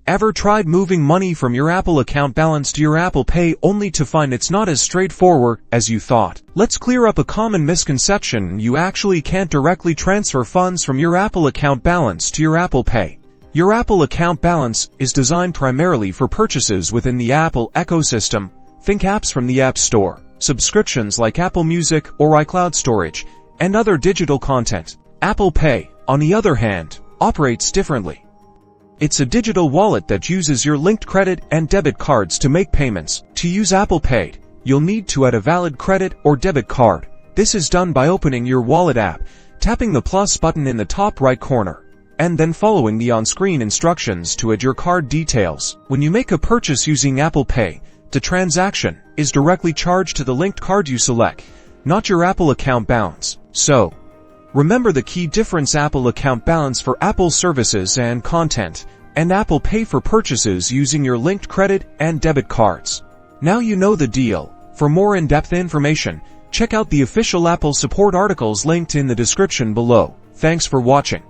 Ever tried moving money from your Apple account balance to your Apple Pay only to find it's not as straightforward as you thought? Let's clear up a common misconception: you actually can't directly transfer funds from your Apple account balance to your Apple Pay. Your Apple account balance is designed primarily for purchases within the Apple ecosystem. Think apps from the App Store, subscriptions like Apple Music or iCloud storage, and other digital content. Apple Pay, on the other hand, operates differently. It's a digital wallet that uses your linked credit and debit cards to make payments. To use Apple Pay, you'll need to add a valid credit or debit card. This is done by opening your wallet app, tapping the plus button in the top right corner, and then following the on-screen instructions to add your card details. When you make a purchase using Apple Pay, the transaction is directly charged to the linked card you select, not your Apple account balance. So, remember the key difference: Apple account balance for Apple services and content, and Apple Pay for purchases using your linked credit and debit cards. Now you know the deal. For more in-depth information, check out the official Apple support articles linked in the description below. Thanks for watching.